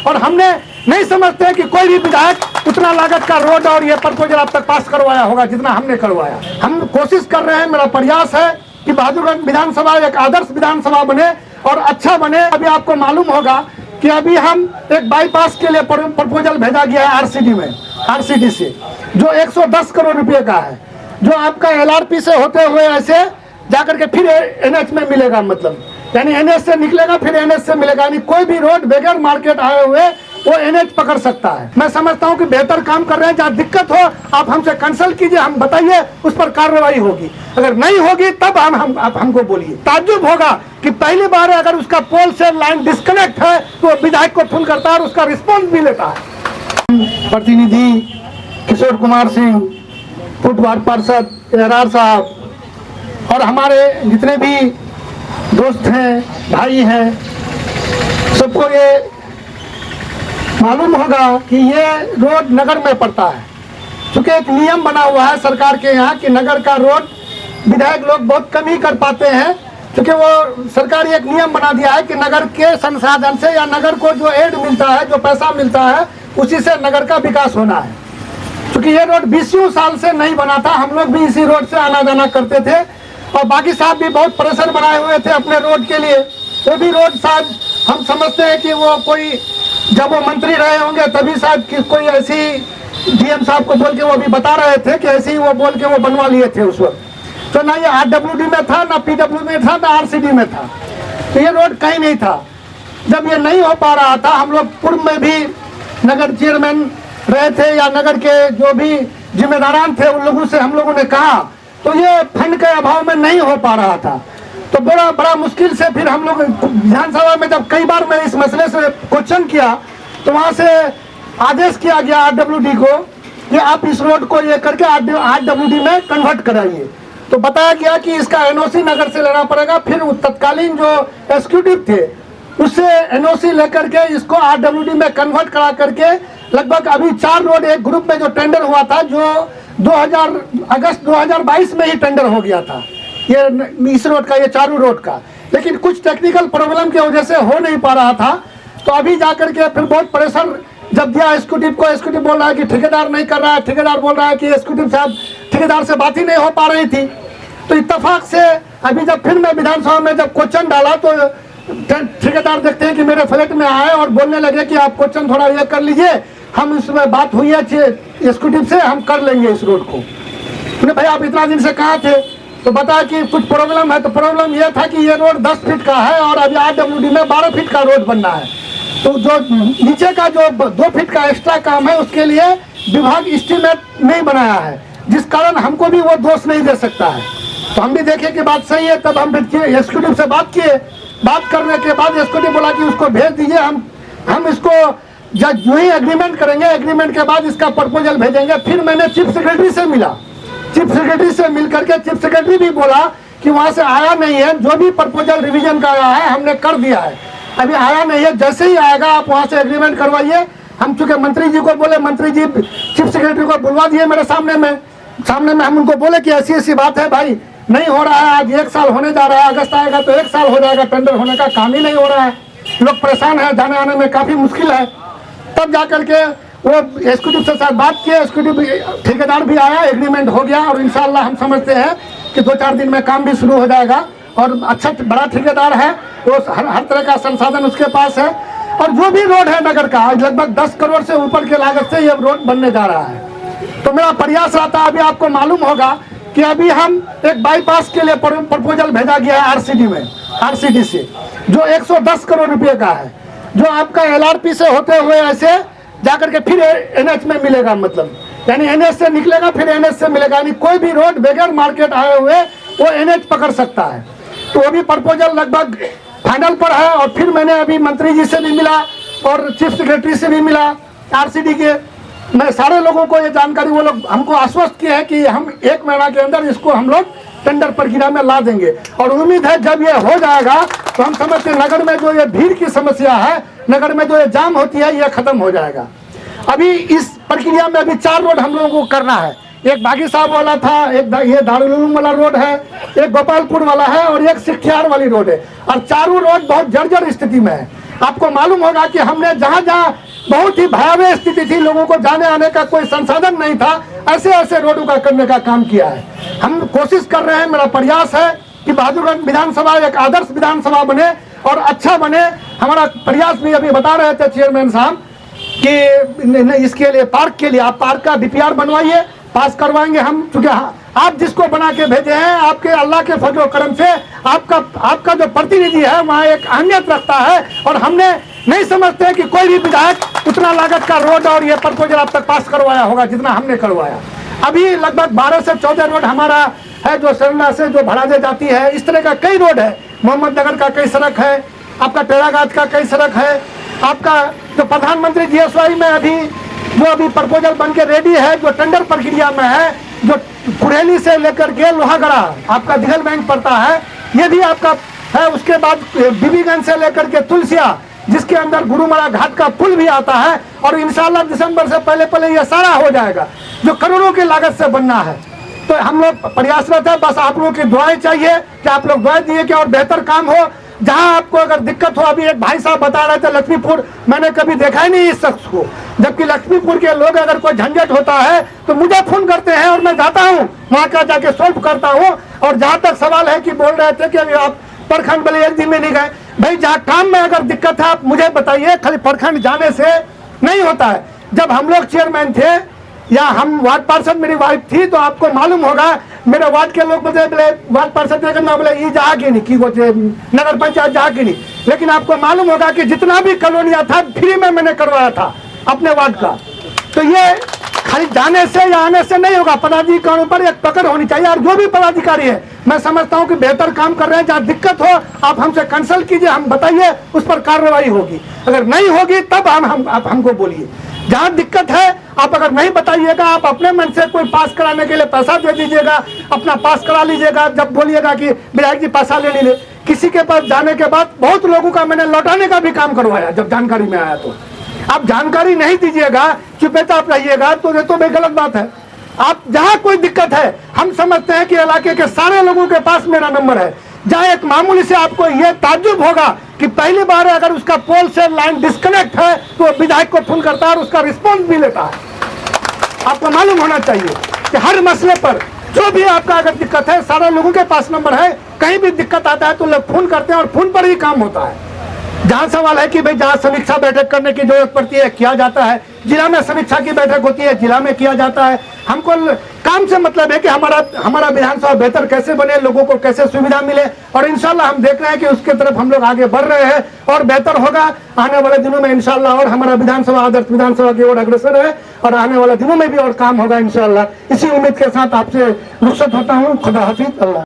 और हमने नहीं समझते कि कोई भी विधायक उतना लागत का रोड और ये प्रपोजल अब तक पास करवाया होगा जितना हमने करवाया। हम कोशिश कर रहे हैं, मेरा प्रयास है कि बहादुरगंज विधानसभा एक आदर्श विधानसभा बने और अच्छा बने। अभी आपको मालूम होगा कि अभी हम एक बाईपास के लिए प्रपोजल भेजा गया है आरसीडी में, आरसीडी से, जो 110 करोड़ रुपए का है, जो आपका एलआरपी से होते हुए ऐसे जाकर के फिर एनएच में मिलेगा, मतलब यानी एनएच से निकलेगा फिर एनएच से मिलेगा, यानी कोई भी रोड बगैर मार्केट आए हुए वो एनएच पकड़ सकता है। मैं समझता हूँ कि बेहतर काम कर रहे हैं। जहाँ दिक्कत हो आप हमसे कंसल्ट कीजिए, हम बताइए, उस पर कार्रवाई होगी। अगर नहीं होगी तब आप हमको बोलिए। ताज्जुब होगा कि पहली बार अगर उसका पोल से लाइन डिस्कनेक्ट है तो विधायक को फोन करता है और उसका रिस्पॉन्स भी लेता है। प्रतिनिधि किशोर कुमार सिंह, पूर्व वार्ड पार्षद एआरआर साहब और हमारे जितने भी दोस्त हैं, भाई हैं, सबको ये मालूम होगा कि ये रोड नगर में पड़ता है। क्योंकि एक नियम बना हुआ है सरकार के यहाँ कि नगर का रोड विधायक लोग बहुत कम ही कर पाते हैं, क्योंकि वो सरकार एक नियम बना दिया है कि नगर के संसाधन से या नगर को जो एड मिलता है, जो पैसा मिलता है, उसी से नगर का विकास होना है। क्योंकि ये रोड 20 साल से नहीं बना था, हम लोग भी इसी रोड से आना जाना करते थे और बाकी साहब भी बहुत प्रेशर बनाए हुए थे अपने रोड के लिए। वो भी रोड शायद हम समझते हैं कि वो कोई, जब वो मंत्री रहे होंगे तभी शायद कोई ऐसी डीएम साहब को बोल के वो भी बता रहे थे कि ऐसे ही वो बोल के वो बनवा लिए थे उस वक्त। तो ना ये आरडब्ल्यूडी में था, ना पीडब्ल्यू में था, ना आरसीडी में था, तो ये रोड कहीं नहीं था। जब ये नहीं हो पा रहा था, हम लोग पूर्व में भी नगर चेयरमैन रहे थे या नगर के जो भी जिम्मेदारान थे उन लोगों से हम लोगों ने कहा, तो ये फंड के अभाव में नहीं हो पा रहा था। तो बड़ा मुश्किल से फिर हम लोग विधानसभा में जब कई बार मैं इस मसले से क्वेश्चन किया तो वहाँ से आदेश किया गया आरडब्ल्यूडी को कि आप इस रोड को ये करके आरडब्ल्यूडी में कन्वर्ट कराइए। तो बताया गया कि इसका एनओसी नगर से लेना पड़ेगा। फिर तत्कालीन जो एग्जीक्यूटिव थे उससे एनओसी लेकर के इसको आरडब्ल्यूडी में कन्वर्ट करा करके लगभग अभी 4 रोड एक ग्रुप में जो टेंडर हुआ था, जो अगस्त 2022 में ही टेंडर हो गया था, ये इस रोड का, ये चारों रोड का, लेकिन कुछ टेक्निकल प्रॉब्लम की वजह से हो नहीं पा रहा था। तो अभी जाकर के फिर बहुत प्रेशर जब दिया एग्जीक्यूटिव को, एग्जीक्यूटिव बोल रहा है कि ठेकेदार नहीं कर रहा है, ठेकेदार बोल रहा है कि एग्जीक्यूटिव साहब ठेकेदार से बात ही नहीं हो पा रही थी। तो इत्तेफाक से अभी जब फिर मैं विधानसभा में जब क्वेश्चन डाला तो ठेकेदार देखते हैं कि मेरे फ्लैट में आए और बोलने लगे कि आप क्वेश्चन थोड़ा ये कर लीजिए, हम इसमें बात हुई है एग्जीक्यूटिव से, हम कर लेंगे इस रोड को। उन्हें भाई आप इतना दिन से कहाँ थे? तो बताया कि कुछ प्रॉब्लम है। तो प्रॉब्लम यह था कि ये रोड 10 फीट का है और अभी आरडब्ल्यूडी में 12 फीट का रोड बनना है। तो जो नीचे का जो 2 फीट का एक्स्ट्रा काम है उसके लिए विभाग एस्टीमेट नहीं बनाया है, जिस कारण हमको भी वो दोष नहीं दे सकता है। तो हम भी देखे कि बात सही है, तब हम एग्जीक्यूटिव से बात किए। बात करने के बाद एग्जीक्यूटिव बोला कि उसको भेज दीजिए, हम इसको जो ही एग्रीमेंट करेंगे, एग्रीमेंट के बाद इसका प्रपोजल भेजेंगे। फिर मैंने चीफ सेक्रेटरी से मिला, चीफ सेक्रेटरी से मिल करके चीफ सेक्रेटरी भी बोला कि वहाँ से आया नहीं है, जो भी प्रपोजल रिवीजन का आया है हमने कर दिया है, अभी आया नहीं है, जैसे ही आएगा आप वहाँ से एग्रीमेंट करवाइए। हम चूंकि मंत्री जी को बोले, मंत्री जी चीफ सेक्रेटरी को बुलवा दिए मेरे सामने में हम उनको बोले कि ऐसी ऐसी बात है भाई, नहीं हो रहा है, आज 1 साल होने जा रहा है, अगस्त आएगा तो 1 साल हो जाएगा, टेंडर होने का काम ही नहीं हो रहा है, लोग परेशान है, जाने आने में काफ़ी मुश्किल है। तब जाकर के वो एग्जीक्यूटिव से साथ बात किए, एग्जीक्यूटिव ठेकेदार भी आया, एग्रीमेंट हो गया और इंशाल्लाह हम समझते हैं कि 2-4 दिन में काम भी शुरू हो जाएगा। और अच्छा बड़ा ठेकेदार है, वो हर तरह का संसाधन उसके पास है। और जो भी रोड है नगर का, लगभग 10 करोड़ से ऊपर के लागत से ये रोड बनने जा रहा है। तो मेरा प्रयास रहता है, अभी आपको मालूम होगा कि अभी हम एक बाईपास के लिए प्रपोजल भेजा गया है आरसीडी से, जो 110 करोड़ रुपए का है, जो आपका एलआरपी से होते हुए ऐसे जाकर के फिर एनएच में मिलेगा, मतलब यानी एनएच से निकलेगा फिर एनएच से मिलेगा, यानी कोई भी रोड बगैर मार्केट आए हुए वो एनएच पकड़ सकता है। तो अभी प्रपोजल लगभग फाइनल पर है। और फिर मैंने अभी मंत्री जी से भी मिला और चीफ सेक्रेटरी से भी मिला आरसीडी के। मैं सारे लोगों को ये जानकारी, वो लोग हमको आश्वस्त किए हैं कि हम 1 महीना के अंदर इसको हम लोग टेंडर प्रक्रिया में ला देंगे। और उम्मीद है जब ये हो जाएगा तो हम समझते हैं नगर में जो ये भीड़ की समस्या है, नगर में जो ये जाम होती है, ये खत्म हो जाएगा। अभी इस प्रक्रिया में अभी 4 रोड हम लोगों को करना है। एक बागी साहब वाला था, एक ये दारुल उलूम वाला रोड है, एक गोपालपुर वाला है और एक सिखियार वाली रोड है। और चारों रोड बहुत जर्जर स्थिति में है। आपको मालूम होगा कि हमने जहां जहां बहुत ही भयावह स्थिति थी, लोगों को जाने आने का कोई संसाधन नहीं था, ऐसे ऐसे रोडों का करने का काम किया है। हम कोशिश कर रहे हैं, मेरा प्रयास है कि बहादुरगंज विधानसभा एक आदर्श विधानसभा बने और अच्छा बने। हमारा प्रयास भी अभी बता रहे थे चेयरमैन साहब कि इसके लिए पार्क के लिए आप पार्क का डीपीआर बनवाइए, पास करवाएंगे हम, क्योंकि आप जिसको बना के भेजे हैं, आपके अल्लाह के फजल करम से आपका जो प्रतिनिधि है वहाँ एक अहमियत रखता है। और हमने नहीं समझते कि कोई भी विधायक उतना लागत का रोड और ये प्रपोजल अब तक पास करवाया होगा जितना हमने करवाया। अभी लगभग 12 से 14 रोड हमारा है जो सरला से जो भड़ाजे जाती है, इस तरह का कई रोड है। मोहम्मद नगर का कई सड़क है, आपका टेरागाज का कई सड़क है, आपका जो प्रधानमंत्री जीएसवाई में अभी प्रपोजल बन के रेडी है, जो टेंडर प्रक्रिया में है, जो कुरेली से लेकर के लोहागड़ा आपका दिघल बैंक पड़ता है, ये भी आपका है। उसके बाद बीबीगंज से लेकर के तुलसिया, जिसके अंदर गुरुमरा घाट का पुल भी आता है, और इंशाल्लाह दिसंबर से पहले ये सारा हो जाएगा, जो करोड़ों की लागत से बनना है। तो हम लोग प्रयासरत है, बस आप लोगों की दुआएं चाहिए कि आप लोग दुआएं दिए कि और बेहतर काम हो। जहां आपको अगर दिक्कत हो, अभी एक भाई साहब बता रहे थे लक्ष्मीपुर, मैंने कभी देखा ही नहीं इस शख्स को, जबकि लक्ष्मीपुर के लोग अगर कोई झंझट होता है तो मुझे फोन करते हैं और मैं जाता हूं, वहां का जाके सॉल्व करता हूं। और जहां तक सवाल है कि बोल रहे थे कि अभी आप प्रखंड वाले एक दिन में नहीं गए, भाई जहाँ काम में अगर दिक्कत है आप मुझे बताइए, खाली प्रखंड जाने से नहीं होता है। जब हम लोग चेयरमैन थे या हम वार्ड पार्षद, मेरी वाइफ थी, तो आपको मालूम होगा मेरे वार्ड के लोग बोले वार्ड पार्षद बोले ये जहाँ की नहीं, की नगर पंचायत जहाँ की नहीं, लेकिन आपको मालूम होगा कि जितना भी कॉलोनिया था फ्री में मैंने करवाया था अपने वार्ड का। तो ये खाली जाने से या आने से नहीं होगा, पदाधिकारियों पर एक पकड़ होनी चाहिए। और जो भी पदाधिकारी है, मैं समझता हूं कि बेहतर काम कर रहे हैं, जहाँ दिक्कत हो आप हमसे कंसल्ट कीजिए, हम बताइए, उस पर कार्रवाई होगी। अगर नहीं होगी तब आप हमको बोलिए। जहाँ दिक्कत है आप अगर नहीं बताइएगा, आप अपने मन से कोई पास कराने के लिए पैसा दे दीजिएगा, अपना पास करा लीजिएगा, जब बोलिएगा कि विधायक जी पैसा ले लीजिए। किसी के पास जाने के बाद बहुत लोगों का मैंने लौटाने का भी काम करवाया, जब जानकारी में आया। तो आप जानकारी नहीं दीजिएगा, चुपचाप रहिएगा, तो ये तो भी गलत बात है। आप जहाँ कोई दिक्कत है, हम समझते हैं कि इलाके के सारे लोगों के पास मेरा नंबर है। जहाँ एक मामूली से आपको ये ताज्जुब होगा कि पहली बार अगर उसका पोल से लाइन डिस्कनेक्ट है तो विधायक को फोन करता है और उसका रिस्पॉन्स भी लेता है। आपको मालूम होना चाहिए कि हर मसले पर जो भी आपका अगर दिक्कत है, सारे लोगों के पास नंबर है। कहीं भी दिक्कत आता है तो लोग फोन करते हैं और फोन पर ही काम होता है। जहाँ सवाल है कि भाई जहाँ समीक्षा बैठक करने की जरूरत पड़ती है, किया जाता है। जिला में समीक्षा की बैठक होती है, जिला में किया जाता है। हमको काम से मतलब है कि हमारा विधानसभा बेहतर कैसे बने, लोगों को कैसे सुविधा मिले, और इंशाल्लाह हम देख रहे हैं कि उसके तरफ हम लोग आगे बढ़ रहे हैं और बेहतर होगा आने वाले दिनों में इंशाल्लाह। और हमारा विधानसभा आदर्श विधानसभा की ओर अग्रसर है और आने वाले दिनों में भी और काम होगा इंशाल्लाह। इसी उम्मीद के साथ आपसे रुखसत होता हूँ। खुदा हाफिज। अल्लाह।